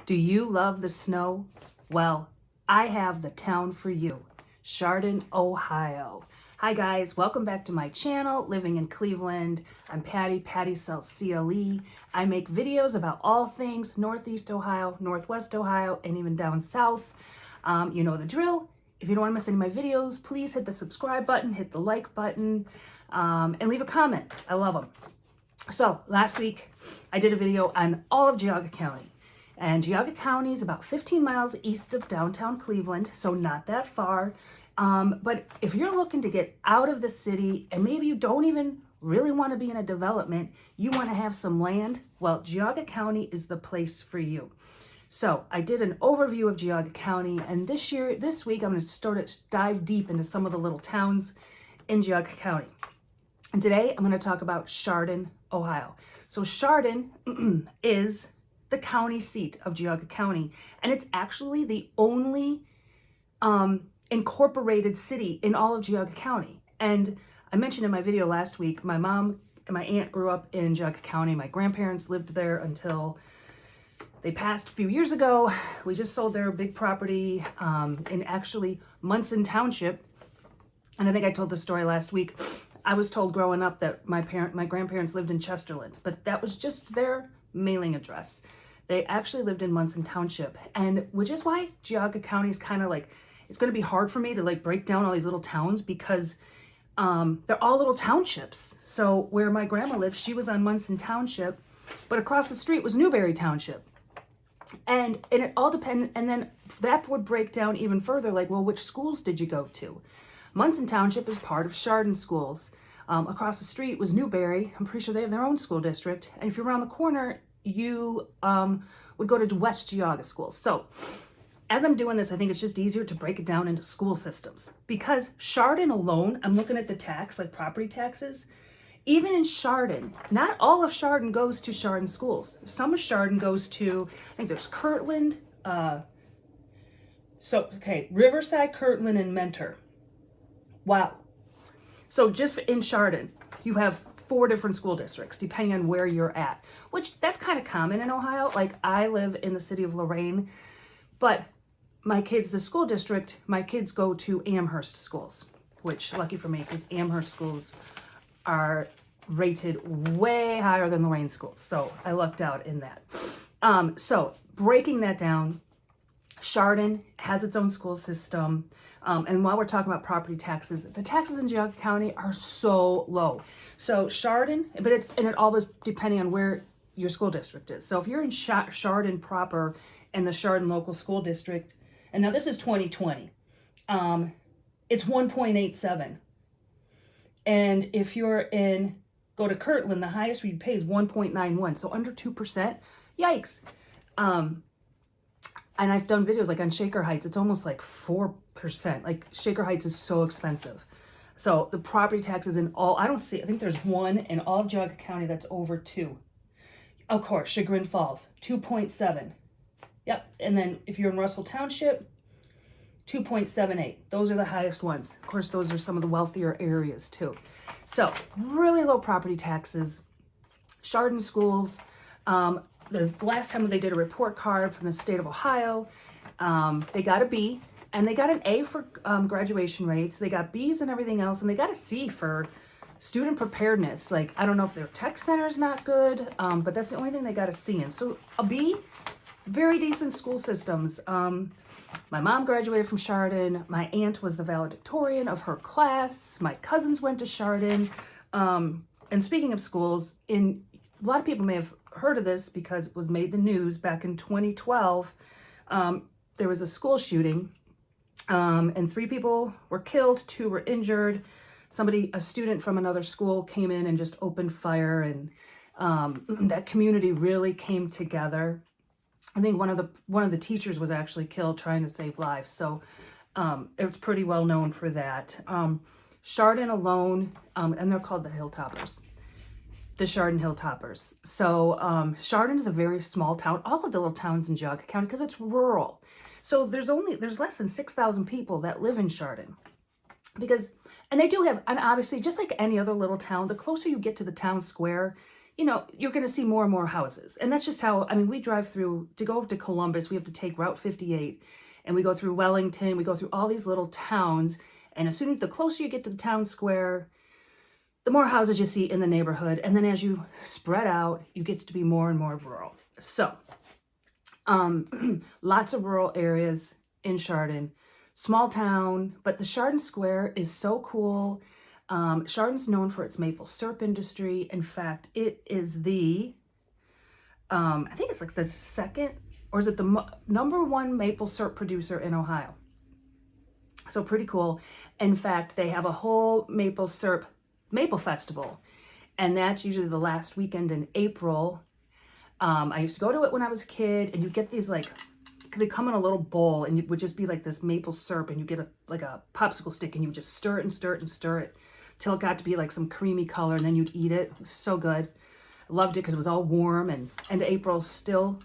Do you love the snow? Well, I have the town for you, Chardon, Ohio. Hi guys, welcome back to my channel, Living in Cleveland. I'm Patty sells CLE. I make videos about all things Northeast Ohio, Northwest Ohio, and even down south. You know the drill. If you don't want to miss any of my videos, please hit the subscribe button, hit the like button, and leave a comment. I love them. So last week, I did a video on all of Geauga County. And Geauga County is about 15 miles east of downtown Cleveland, so not that far. But if you're looking to get out of the city and maybe you don't even really want to be in a development, you want to have some land, well, Geauga County is the place for you. So I did an overview of Geauga County, and this week, I'm going to dive deep into some of the little towns in Geauga County. And today I'm going to talk about Chardon, Ohio. So Chardon is the county seat of Geauga County, and it's actually the only incorporated city in all of Geauga County. And I mentioned in my video last week, my mom and my aunt grew up in Geauga County. My grandparents lived there until they passed a few years ago. We just sold their big property in actually Munson Township. And I think I told the story last week. I was told growing up that my grandparents lived in Chesterland, but that was just their mailing address. They actually lived in Munson Township, and which is why Geauga County is kind of like, it's going to be hard for me to like break down all these little towns because they're all little townships. So where my grandma lived, she was on Munson Township, but across the street was Newberry Township. And it all depended, and then that would break down even further, like, well, which schools did you go to? Munson Township is part of Chardon schools. Across the street was Newberry. I'm pretty sure they have their own school district. And if you're around the corner, you would go to West Geauga schools. So as I'm doing this, I think it's just easier to break it down into school systems. Because Chardon alone, I'm looking at the tax, like property taxes. Even in Chardon, not all of Chardon goes to Chardon schools. Some of Chardon goes to, I think there's Kirtland. Riverside, Kirtland, and Mentor. Wow. So just in Chardon, you have 4 different school districts, depending on where you're at, which that's kind of common in Ohio. Like I live in the city of Lorain, but my kids go to Amherst schools, which lucky for me, because Amherst schools are rated way higher than Lorain schools. So I lucked out in that. So breaking that down, Chardon has its own school system. And while we're talking about property taxes, the taxes in Geauga County are so low. So Chardon, it always depending on where your school district is. So if you're in Chardon proper and the Chardon local school district, and now this is 2020, it's 1.87. And if go to Kirtland, the highest we pay is 1.91. So under 2%, yikes. And I've done videos like on Shaker Heights, it's almost like 4%. Like Shaker Heights is so expensive. So the property taxes I think there's one in all of Geauga County that's over 2. Of course, Chagrin Falls, 2.7. Yep, and then if you're in Russell Township, 2.78. Those are the highest ones. Of course, those are some of the wealthier areas too. So really low property taxes. Chardon schools, the last time they did a report card from the state of Ohio, they got a B, and they got an A for graduation rates. They got Bs and everything else, and they got a C for student preparedness. Like, I don't know if their tech center is not good, but that's the only thing they got a C in. So a B, very decent school systems. My mom graduated from Chardon. My aunt was the valedictorian of her class. My cousins went to Chardon. And speaking of schools, a lot of people may have heard of this because it was made the news back in 2012. There was a school shooting, and 3 people were killed, 2 were injured. A student from another school came in and just opened fire, and that community really came together. I think one of the teachers was actually killed trying to save lives. So it was pretty well known for that. Chardon alone, and they're called the Hilltoppers. The Chardon Hilltoppers. So Chardon is a very small town. All of the little towns in Geauga County, because it's rural. So there's less than 6,000 people that live in Chardon. And they do have, and obviously just like any other little town, the closer you get to the town square, you know, you're going to see more and more houses. And that's just how, I mean, we drive through, to go over to Columbus, we have to take Route 58, and we go through Wellington, we go through all these little towns. And as soon as the closer you get to the town square, the more houses you see in the neighborhood. And then as you spread out, you get to be more and more rural. So, lots of rural areas in Chardon, small town, but the Chardon Square is so cool. Chardon's known for its maple syrup industry. In fact, it is the, I think it's like the second, or is it the number one maple syrup producer in Ohio? So pretty cool. In fact, they have a whole maple syrup maple festival, and that's usually the last weekend in April. I used to go to it when I was a kid, and you get these like, they come in a little bowl, and it would just be like this maple syrup, and you get like a popsicle stick, and you just stir it and stir it and stir it till it got to be like some creamy color, and then you'd eat it. It was so good. I loved it because it was all warm, and April's still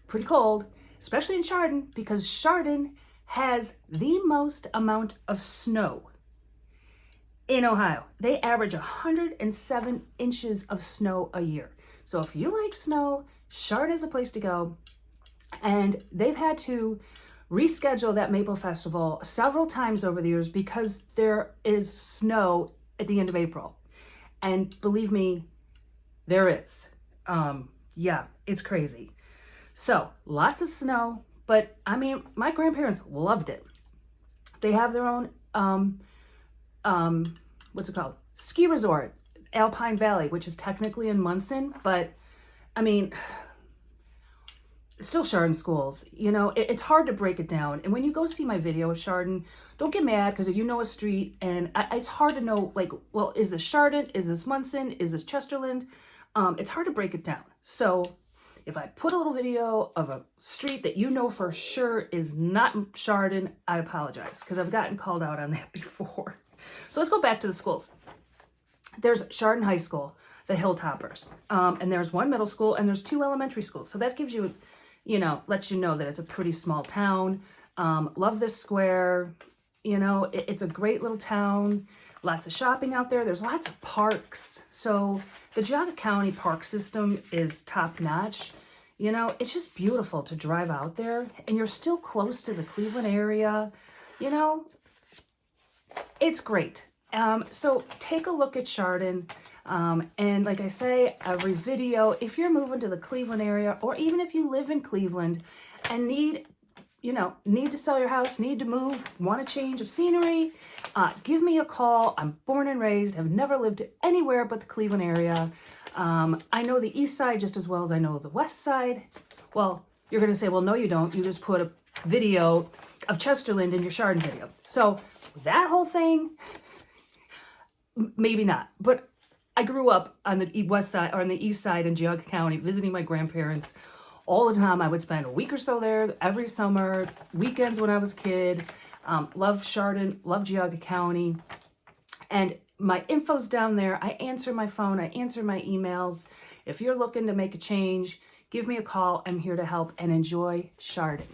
pretty cold, especially in Chardon, because Chardon has the most amount of snow in Ohio. They average 107 inches of snow a year. So if you like snow, Chardon is the place to go. And they've had to reschedule that Maple Festival several times over the years because there is snow at the end of April. And believe me, there is. Yeah, it's crazy. So lots of snow, but I mean, my grandparents loved it. They have their own, what's it called? Ski resort, Alpine Valley, which is technically in Munson, but I mean, still Chardon schools, you know, it's hard to break it down. And when you go see my video of Chardon, don't get mad because you know a street and it's hard to know, like, well, is this Chardon? Is this Munson? Is this Chesterland? It's hard to break it down. So if I put a little video of a street that you know for sure is not Chardon, I apologize because I've gotten called out on that before. So let's go back to the schools. There's Chardon High School, the Hilltoppers, and there's one middle school and there's two elementary schools. So that gives you, you know, lets you know that it's a pretty small town. Love this square. You know, it's a great little town. Lots of shopping out there. There's lots of parks. So the Geauga County park system is top notch. You know, it's just beautiful to drive out there and you're still close to the Cleveland area. You know, it's great. So take a look at Chardon. And like I say, every video, if you're moving to the Cleveland area, or even if you live in Cleveland and need to sell your house, need to move, want a change of scenery, give me a call. I'm born and raised, have never lived anywhere but the Cleveland area. I know the east side just as well as I know the west side. Well, you're going to say, well, no, you don't. You just put a video of Chesterland in your Chardon video. So that whole thing, maybe not. But I grew up on the west side or on the east side in Geauga County, visiting my grandparents all the time. I would spend a week or so there every summer, weekends when I was a kid. Love Chardon, love Geauga County. And my info's down there. I answer my phone. I answer my emails. If you're looking to make a change, give me a call. I'm here to help, and enjoy Chardon.